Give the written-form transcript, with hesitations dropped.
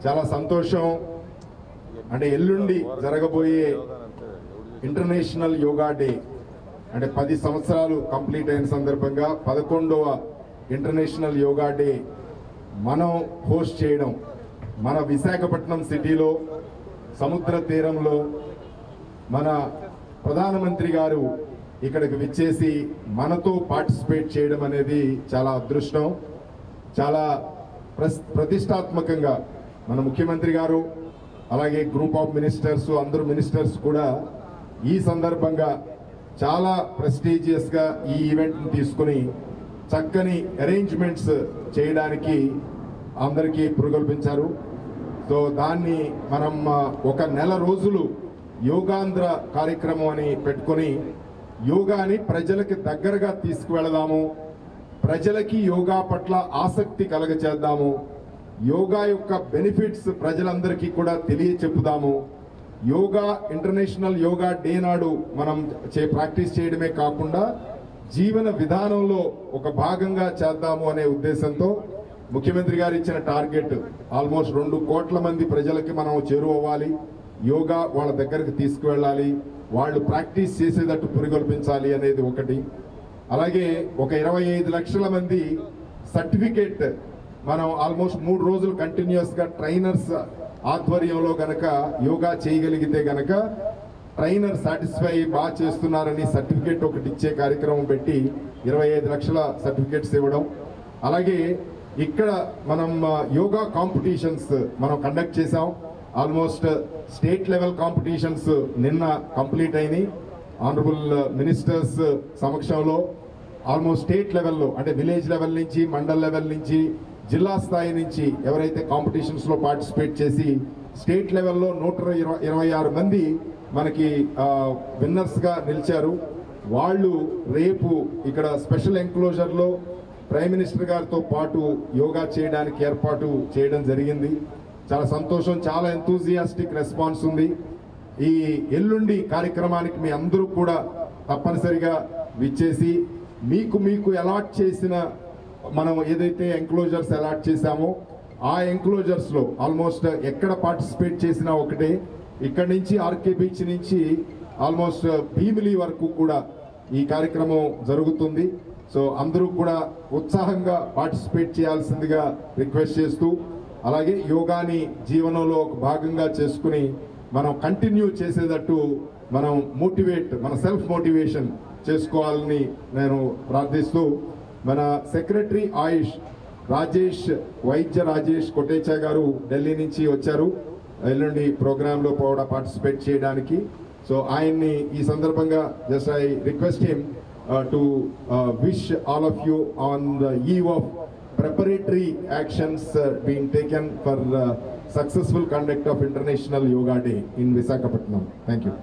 చాలా సంతోషం. అంటే ఎల్లుండి జరగబోయే ఇంటర్నేషనల్ యోగా డే అంటే 10 సంవత్సరాలు కంప్లీట్ అయిన సందర్భంగా 11వ ఇంటర్నేషనల్ యోగా డే మనం హోస్ట్ చేయడం మన విశాఖపట్నం సిటీలో సముద్ర తీరంలో మన ప్రధానమంత్రి గారు ఇక్కడికి విచ్చేసి మనతో పార్టిసిపేట్ చేయడం అనేది చాలా అదృష్టం. చాలా ప్రతిష్టాత్మకంగా మన ముఖ్యమంత్రి గారు అలాగే గ్రూప్ ఆఫ్ మినిస్టర్స్ అందరూ మినిస్టర్స్ కూడా ఈ సందర్భంగా చాలా ప్రెస్టీజియస్గా ఈ ఈవెంట్ని తీసుకుని చక్కని అరేంజ్మెంట్స్ చేయడానికి అందరికీ పురుగొల్పించారు. సో దాన్ని మనం ఒక నెల రోజులు యోగాంధ్ర కార్యక్రమం అని పెట్టుకొని యోగాని ప్రజలకి దగ్గరగా తీసుకువెళదాము, ప్రజలకి యోగా పట్ల ఆసక్తి కలగచేద్దాము, యోగా యొక్క బెనిఫిట్స్ ప్రజలందరికీ కూడా తెలియచెప్పుదాము. యోగా ఇంటర్నేషనల్ యోగా డే నాడు మనం ప్రాక్టీస్ చేయడమే కాకుండా జీవన విధానంలో ఒక భాగంగా చేద్దాము అనే ఉద్దేశంతో ముఖ్యమంత్రి గారు ఇచ్చిన టార్గెట్ ఆల్మోస్ట్ 2 కోట్ల మంది ప్రజలకి మనం చేరువవ్వాలి, యోగా వాళ్ళ దగ్గరకు తీసుకువెళ్ళాలి, వాళ్ళు ప్రాక్టీస్ చేసేటట్టు పురిగొల్పించాలి అనేది ఒకటి. అలాగే ఒక 25 లక్షల మంది సర్టిఫికేట్ మనం ఆల్మోస్ట్ 3 రోజులు కంటిన్యూస్గా ట్రైనర్స్ ఆధ్వర్యంలో గనక యోగా చేయగలిగితే గనక ట్రైనర్ సాటిస్ఫై బాగా చేస్తున్నారని సర్టిఫికేట్ ఒకటి ఇచ్చే కార్యక్రమం పెట్టి 25 లక్షల సర్టిఫికేట్స్ ఇవ్వడం. అలాగే ఇక్కడ మనం యోగా కాంపిటీషన్స్ మనం కండక్ట్ చేసాం. ఆల్మోస్ట్ స్టేట్ లెవెల్ కాంపిటీషన్స్ నిన్న కంప్లీట్ అయినాయి. ఆనరబుల్ మినిస్టర్స్ సమక్షంలో ఆల్మోస్ట్ స్టేట్ లెవెల్లో అంటే విలేజ్ లెవెల్ నుంచి మండల్ లెవెల్ నుంచి జిల్లా స్థాయి నుంచి ఎవరైతే కాంపిటీషన్స్లో పార్టిసిపేట్ చేసి స్టేట్ లెవెల్లో 126 మంది మనకి విన్నర్స్గా నిలిచారు. వాళ్ళు రేపు ఇక్కడ స్పెషల్ ఎంక్లోజర్లో ప్రైమ్ మినిస్టర్ గారితో పాటు యోగా చేయడానికి ఏర్పాటు చేయడం జరిగింది. చాలా సంతోషం, చాలా ఎంతూజియాస్టిక్ రెస్పాన్స్ ఉంది. ఈ ఎల్లుండి కార్యక్రమానికి మీ అందరూ కూడా తప్పనిసరిగా విచ్చేసి మీకు అలాట్ చేసిన మనం ఏదైతే ఎంక్లోజర్స్ అలాట్ చేశామో ఆ ఎంక్లోజర్స్లో ఆల్మోస్ట్ ఎక్కడ పార్టిసిపేట్ చేసినా ఒకటే. ఇక్కడ నుంచి ఆర్కే బీచ్ నుంచి ఆల్మోస్ట్ భీమిలి వరకు కూడా ఈ కార్యక్రమం జరుగుతుంది. సో అందరూ కూడా ఉత్సాహంగా పార్టిసిపేట్ చేయాల్సిందిగా రిక్వెస్ట్ చేస్తూ అలాగే యోగాని జీవనంలో ఒక భాగంగా చేసుకుని మనం కంటిన్యూ చేసేటట్టు మనం మన సెల్ఫ్ మోటివేషన్ చేసుకోవాలని నేను ప్రార్థిస్తూ మన సెక్రటరీ ఆయుష్ వైద్య రాజేష్ కొటేచా గారు ఢిల్లీ నుంచి వచ్చారు ఎల్లుండి ప్రోగ్రాంలో కూడా పార్టిసిపేట్ చేయడానికి. సో ఆయన్ని ఈ సందర్భంగా just I request him to wish all of you on the eve of preparatory actions being taken for successful conduct of International Yoga Day in Visakhapatnam. Thank you.